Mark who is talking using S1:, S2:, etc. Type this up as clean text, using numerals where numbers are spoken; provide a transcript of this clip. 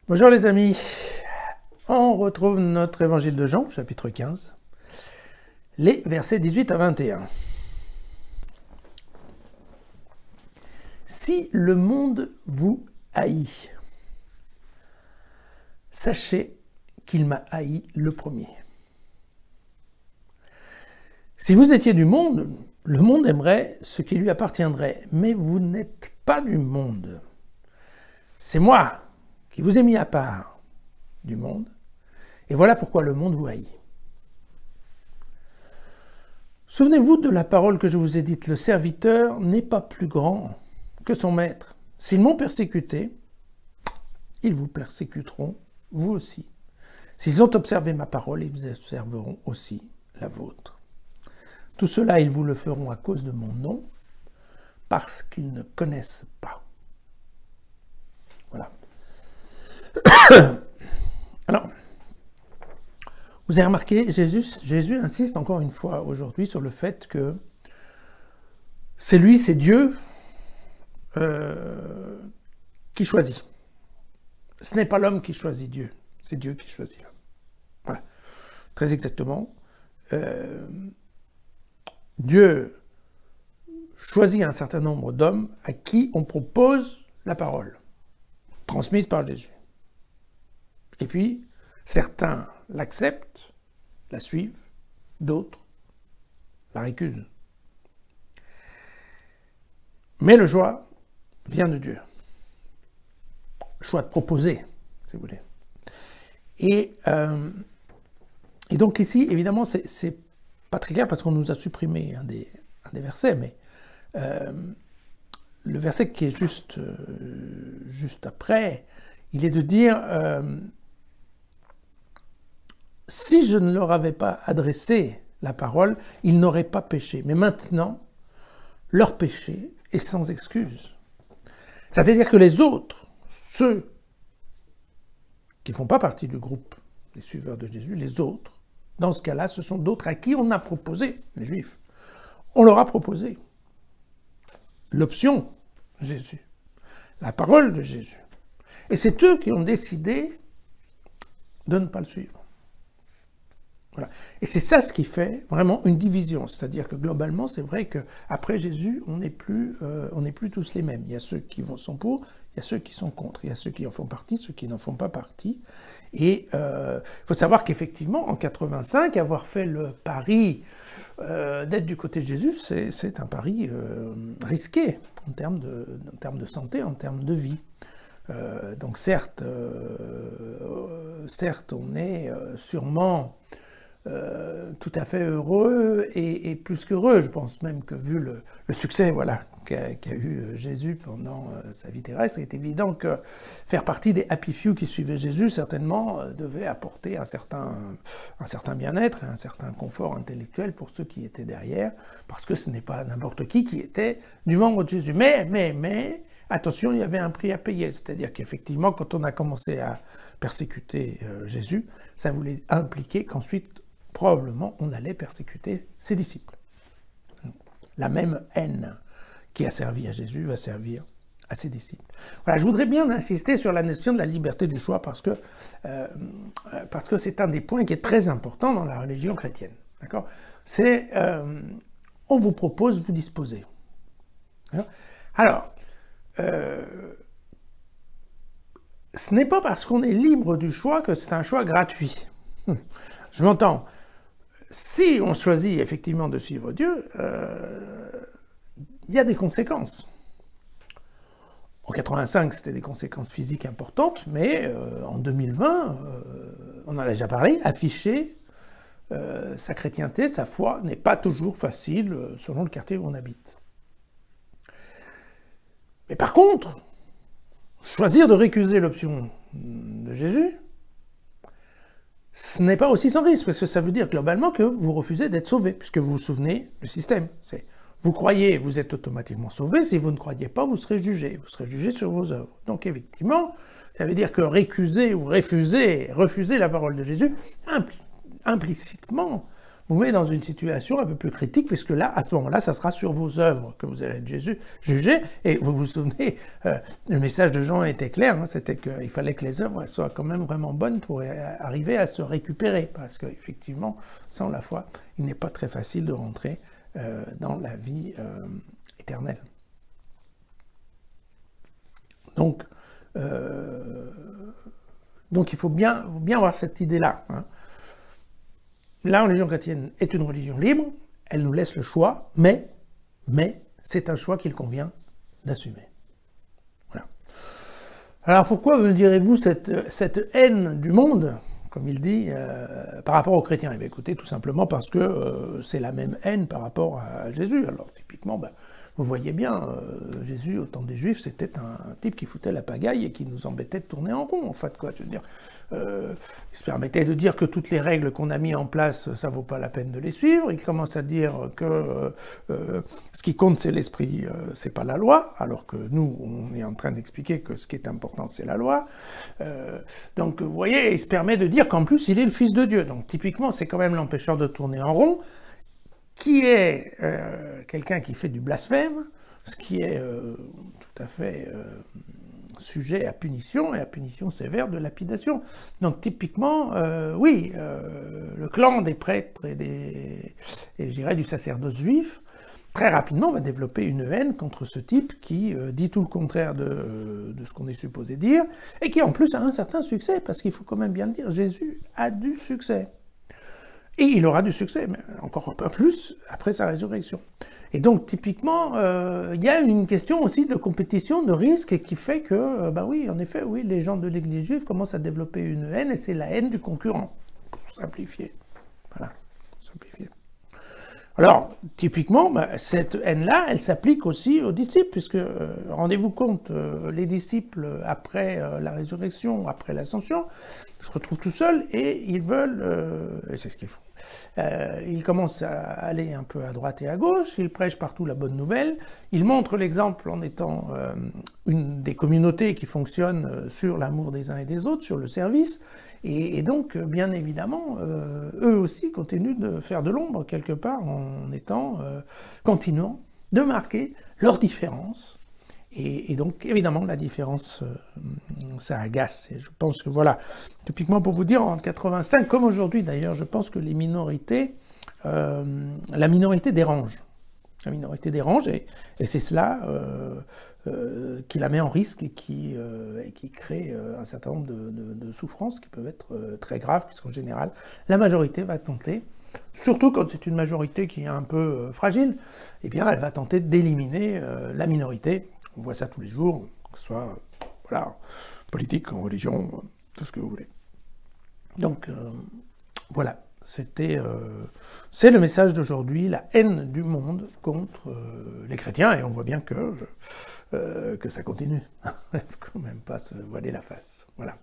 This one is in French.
S1: Bonjour les amis, on retrouve notre évangile de Jean, chapitre 15, les versets 18 à 21. Si le monde vous haït, sachez qu'il m'a haï le premier. Si vous étiez du monde, le monde aimerait ce qui lui appartiendrait, mais vous n'êtes pas du monde. C'est moi qui vous ai mis à part du monde, et voilà pourquoi le monde vous haït. Souvenez-vous de la parole que je vous ai dite, le serviteur n'est pas plus grand que son maître. S'ils m'ont persécuté, ils vous persécuteront, vous aussi. S'ils ont observé ma parole, ils observeront aussi la vôtre. Tout cela, ils vous le feront à cause de mon nom, parce qu'ils ne connaissent pas. Voilà. Alors, vous avez remarqué, Jésus insiste encore une fois aujourd'hui sur le fait que c'est lui, c'est Dieu qui choisit. Ce n'est pas l'homme qui choisit Dieu, c'est Dieu qui choisit l'homme. Voilà, très exactement. Dieu choisit un certain nombre d'hommes à qui on propose la parole, transmise par Jésus. Et puis, certains l'acceptent, la suivent, d'autres la récusent. Mais le choix vient de Dieu. Le choix de proposer, si vous voulez. Et donc ici, évidemment, c'est pas très clair parce qu'on nous a supprimé un des versets, mais le verset qui est juste après, il est de dire si je ne leur avais pas adressé la parole, ils n'auraient pas péché. Mais maintenant, leur péché est sans excuse. C'est-à-dire que les autres, ceux qui ne font pas partie du groupe des suiveurs de Jésus, les autres, dans ce cas-là, ce sont d'autres à qui on a proposé, les Juifs. On leur a proposé l'option Jésus, la parole de Jésus. Et c'est eux qui ont décidé de ne pas le suivre. Voilà. Et c'est ça ce qui fait vraiment une division. C'est-à-dire que globalement, c'est vrai qu'après Jésus, on n'est plus tous les mêmes. Il y a ceux qui sont pour, il y a ceux qui sont contre. Il y a ceux qui en font partie, ceux qui n'en font pas partie. Et il faut savoir qu'effectivement, en 85, avoir fait le pari d'être du côté de Jésus, c'est un pari risqué en termes de santé, en termes de vie. Donc certes, on est sûrement tout à fait heureux et plus qu'heureux. Je pense même que vu le succès qu'a eu Jésus pendant sa vie terrestre, il est évident que faire partie des happy few qui suivaient Jésus, certainement, devait apporter un certain bien-être, un certain confort intellectuel pour ceux qui étaient derrière, parce que ce n'est pas n'importe qui était du membre de Jésus. Mais, attention, il y avait un prix à payer, c'est-à-dire qu'effectivement, quand on a commencé à persécuter Jésus, ça voulait impliquer qu'ensuite, probablement, on allait persécuter ses disciples. La même haine qui a servi à Jésus va servir à ses disciples. Voilà, je voudrais bien insister sur la notion de la liberté du choix parce que c'est un des points qui est très important dans la religion chrétienne. D'accord ? C'est on vous propose, vous disposez. Alors, ce n'est pas parce qu'on est libre du choix que c'est un choix gratuit. Je m'entends. Si on choisit effectivement de suivre Dieu, il y a des conséquences. En 85, c'était des conséquences physiques importantes, mais en 2020, on en a déjà parlé, afficher sa chrétienté, sa foi, n'est pas toujours facile selon le quartier où on habite. Mais par contre, choisir de récuser l'option de Jésus, ce n'est pas aussi sans risque, parce que ça veut dire globalement que vous refusez d'être sauvé, puisque vous vous souvenez du système. Vous croyez, vous êtes automatiquement sauvé, si vous ne croyez pas, vous serez jugé sur vos œuvres. Donc effectivement, ça veut dire que récuser ou refuser la parole de Jésus, implicitement, vous met dans une situation un peu plus critique, puisque là, à ce moment-là, ça sera sur vos œuvres que vous allez être jugés. Et vous vous souvenez, le message de Jean était clair, hein, c'était qu'il fallait que les œuvres soient quand même vraiment bonnes pour arriver à se récupérer, parce qu'effectivement, sans la foi, il n'est pas très facile de rentrer dans la vie éternelle. Donc il faut bien avoir cette idée-là. Hein. La religion chrétienne est une religion libre, elle nous laisse le choix, mais c'est un choix qu'il convient d'assumer. Voilà. Alors pourquoi, me direz-vous, cette haine du monde, comme il dit, par rapport aux chrétiens? Eh bien, écoutez, tout simplement parce que c'est la même haine par rapport à Jésus. Alors typiquement, vous voyez bien, Jésus, au temps des Juifs, c'était un type qui foutait la pagaille et qui nous embêtait de tourner en rond, en fait, quoi. Je veux dire, il se permettait de dire que toutes les règles qu'on a mises en place, ça vaut pas la peine de les suivre. Il commence à dire que ce qui compte, c'est l'esprit, c'est pas la loi, alors que nous, on est en train d'expliquer que ce qui est important, c'est la loi. Donc, vous voyez, il se permet de dire qu'en plus, il est le Fils de Dieu. Donc, typiquement, c'est quand même l'empêcheur de tourner en rond, qui est quelqu'un qui fait du blasphème, ce qui est tout à fait sujet à punition, et à punition sévère de lapidation. Donc typiquement, oui, le clan des prêtres et je dirais du sacerdoce juif, très rapidement va développer une haine contre ce type qui dit tout le contraire de ce qu'on est supposé dire, et qui en plus a un certain succès, parce qu'il faut quand même bien le dire, Jésus a du succès. Et il aura du succès, mais encore un peu plus après sa résurrection. Et donc, typiquement, il y a une question aussi de compétition, de risque, qui fait que, oui, en effet, oui, les gens de l'Église juive commencent à développer une haine, et c'est la haine du concurrent, pour simplifier. Voilà, simplifier. Alors, typiquement, cette haine-là, elle s'applique aussi aux disciples, puisque, rendez-vous compte, les disciples, après la résurrection, après l'ascension, se retrouvent tout seuls et ils veulent, et c'est ce qu'ils font, ils commencent à aller un peu à droite et à gauche, ils prêchent partout la bonne nouvelle, ils montrent l'exemple en étant une des communautés qui fonctionnent sur l'amour des uns et des autres, sur le service, et donc, bien évidemment, eux aussi continuent de faire de l'ombre quelque part en étant, continuant de marquer leurs différences. Et donc, évidemment, la différence, ça agace. Et je pense que, voilà, typiquement pour vous dire, en 85, comme aujourd'hui d'ailleurs, je pense que les minorités, la minorité dérange. La minorité dérange, et c'est cela qui la met en risque et qui crée un certain nombre de souffrances qui peuvent être très graves, puisqu'en général, la majorité va tenter, surtout quand c'est une majorité qui est un peu fragile, eh bien, elle va tenter d'éliminer la minorité. On voit ça tous les jours, que ce soit voilà, politique, en religion, tout ce que vous voulez. Donc, voilà, c'est le message d'aujourd'hui, la haine du monde contre les chrétiens, et on voit bien que ça continue. Il ne faut quand même pas se voiler la face. Voilà.